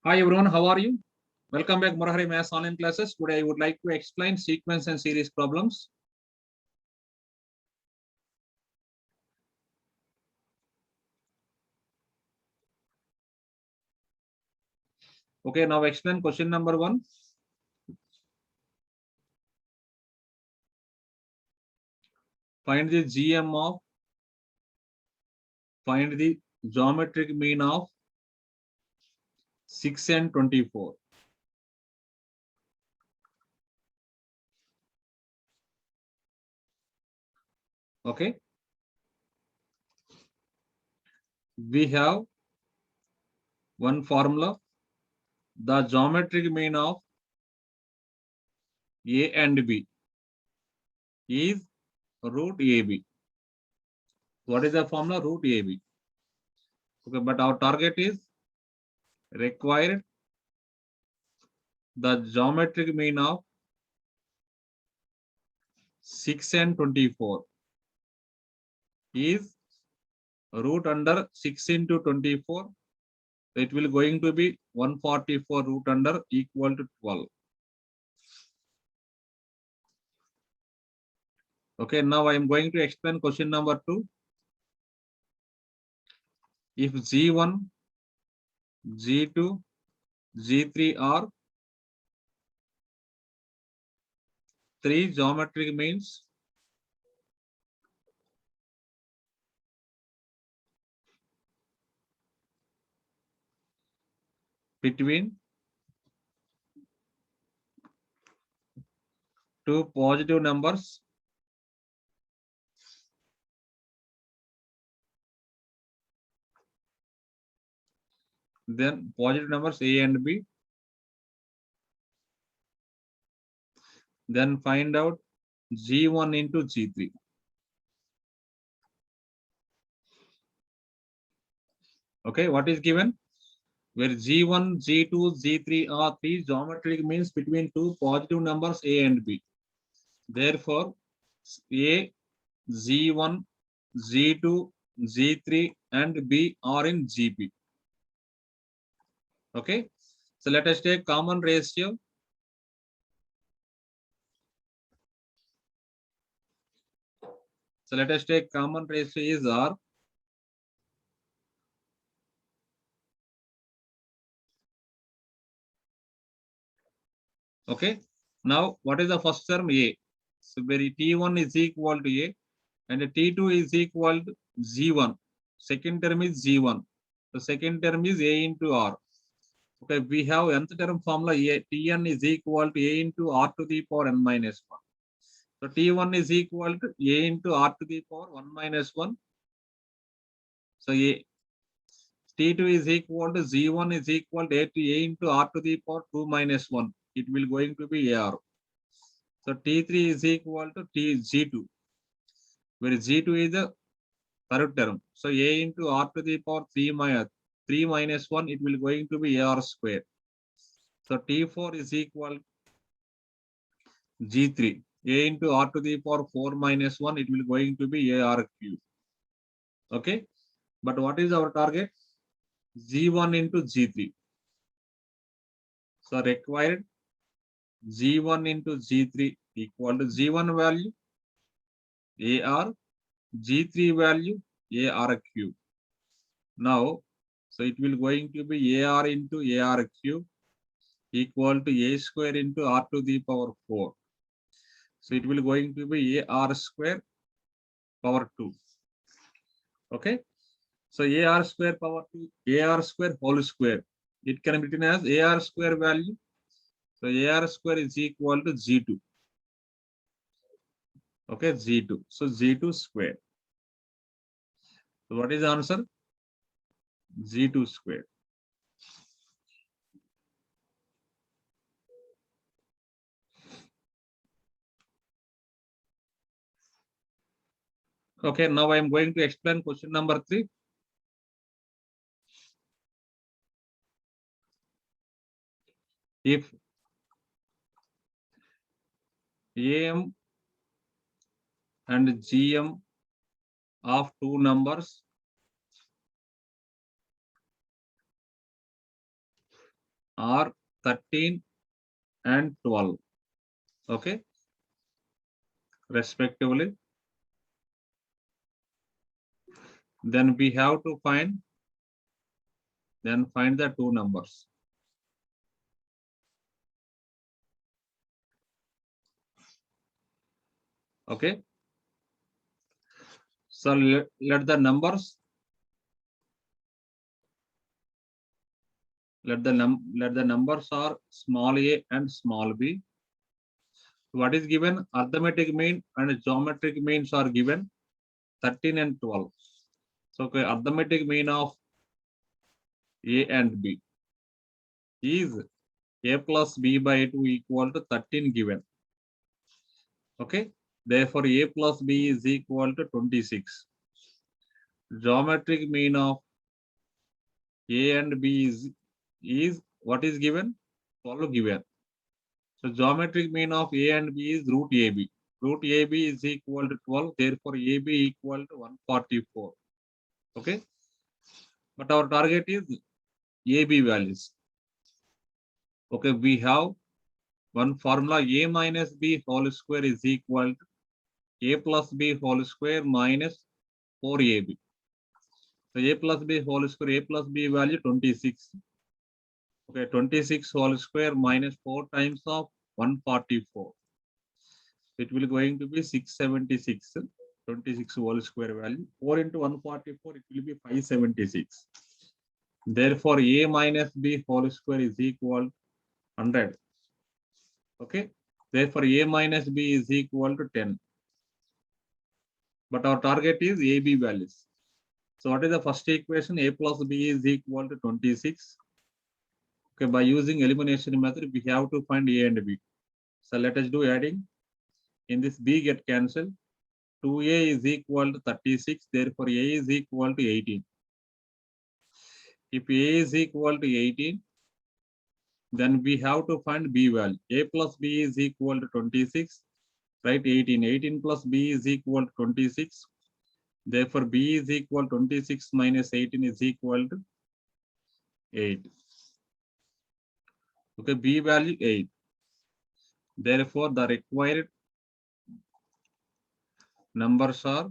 Hi everyone, how are you? Welcome back Murahari Maths online classes. Today I would like to explain sequence and series problems. Okay, now explain question number 1. Find the geometric mean of 6 and 24. Okay, we have one formula. The geometric mean of A and B is root AB. What is the formula? Root AB. Okay, but our target is required the geometric mean of 6 and 24 is root under 6 into 24. It will going to be 144 root under equal to 12. Okay, now I am going to explain question number 2. If G1, G2, G3 are 3 geometric means between two positive numbers, then positive numbers A and B, then find out G1 into G3. Okay, what is given? Where G1, G2, G3 are 3 geometric means between two positive numbers A and B. Therefore, A, G1, G2, G3 and B are in GP. Okay, so let us take common ratio. So let us take common ratio is R. Okay, now what is the first term? A. So where T1 is equal to A and T2 is equal to G1. Second term is G1. The second term is A into R. Okay, we have nth term formula A, Tn is equal to A into R to the power n minus 1. So T1 is equal to A into R to the power 1 minus 1. So T2 is equal to Z1 is equal to A into R to the power 2 minus 1. It will going to be AR. So T3 is equal to G2, where G2 is the third term. So A into R to the power 3 minus 1, it will going to be AR square. So T4 is equal G3. A into R to the power 4 minus 1, it will going to be AR cube. Okay. But what is our target? G1 into G3. So required G1 into G3 equal to G1 value AR, G3 value AR cube. Now, so it will going to be AR into AR cube equal to A square into R to the power 4. So it will going to be AR square power 2. Okay. So AR square power 2, AR square whole square. It can be written as AR square value. So AR square is equal to G2. Okay, G2. So G2 square. So what is the answer? G2 square. Okay, now I am going to explain question number 3. If AM and GM of two numbers are 13 and 12. Okay, respectively. Then we have to find the two numbers. Okay. So let the numbers let the numbers are small a and small b. What is given? Arithmetic mean and geometric means are given 13 and 12. So okay, arithmetic mean of a and b is a plus b by 2 equal to 13 given. Okay. Therefore, a plus b is equal to 26. Geometric mean of a and b is what is given? 12 given. So geometric mean of a and b is root ab. Root ab is equal to 12. Therefore, ab equal to 144. Okay. But our target is ab values. Okay. We have one formula: a minus b whole square is equal to a plus b whole square minus 4ab. So a plus b whole square, a plus b value 26. Okay, 26 whole square minus 4 times of 144. It will going to be 676. 26 whole square value. 4 into 144, it will be 576. Therefore, a minus b whole square is equal 100. Okay. Therefore, a minus b is equal to 10. But our target is ab values. So what is the first equation? A plus b is equal to 26. Okay, by using elimination method, we have to find a and b. So let us do adding. In this b get cancelled. 2a is equal to 36. Therefore, a is equal to 18. If a is equal to 18, then we have to find b value. A plus b is equal to 26. Right, 18. 18 plus b is equal to 26. Therefore, b is equal to 26 minus 18 is equal to 8. Okay, b value 8. Therefore, the required numbers are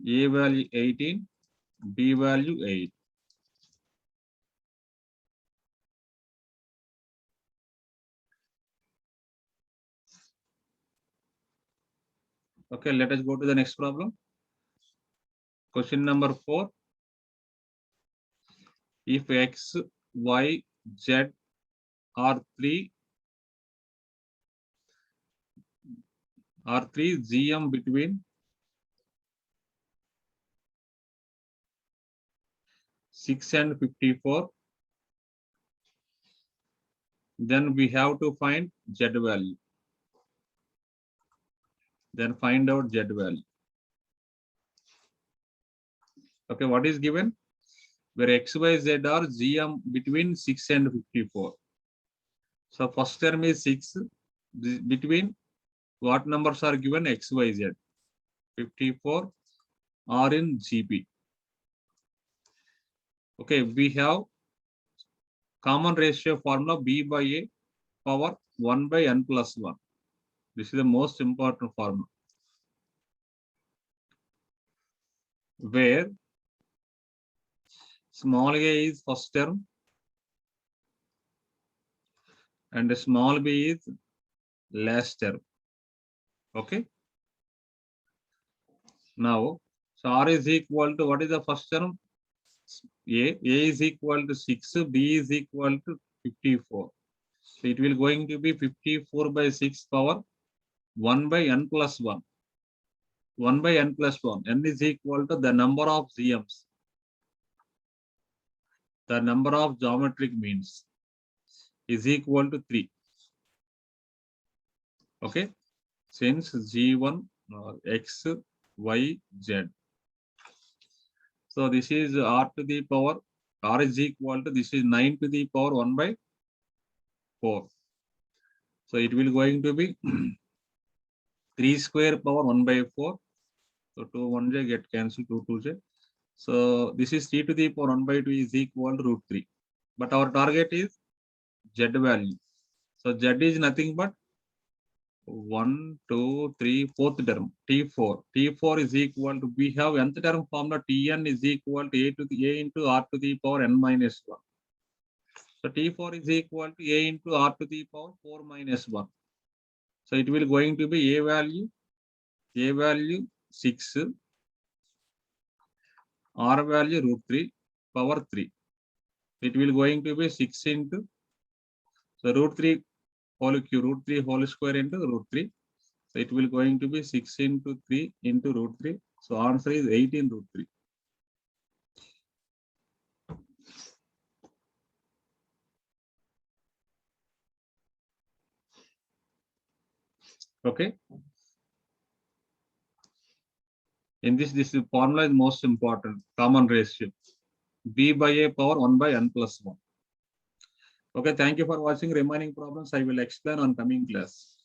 a value 18, b value 8. Okay, let us go to the next problem. Question number 4. If x, y, z are three GM between 6 and 54, then we have to find z value. Then find out z value. Okay, what is given? Where x, y, z are GM between 6 and 54. So first term is 6. Between what numbers are given? X, Y, Z. 54 are in GP. Okay, we have common ratio formula b by a power 1 by n plus 1. This is the most important formula. Where small a is first term and small b is last term. Okay. Now, so r is equal to what is the first term? A is equal to 6, b is equal to 54. So it will going to be 54 by 6 power 1 by n plus 1. 1 by n plus 1. N is equal to the number of GMs. The number of geometric means is equal to 3. Okay. Since G1 X, Y, Z. So this is R to the power, R is equal to, this is 9 to the power 1 by 4. So it will going to be 3 square power 1 by 4. So 2 1j get cancelled, 2 2j. So this is 3 to the power 1 by 2 is equal to root 3. but our target is Z value. So Z is nothing but 1, 2, 3, fourth term, T4. T4 is equal to, we have nth term formula, Tn is equal to A into R to the power n minus 1. So T4 is equal to A into R to the power 4 minus 1. So it will going to be A value 6, R value root 3, power 3. It will going to be 6 into, so root 3 whole cube, root 3 whole square into root 3. So it will going to be 6 into 3 into root 3. So answer is 18 root 3. Okay. In this formula is most important, common ratio. B by A power 1 by n plus 1. Okay, thank you for watching. Remaining problems I will explain on coming class.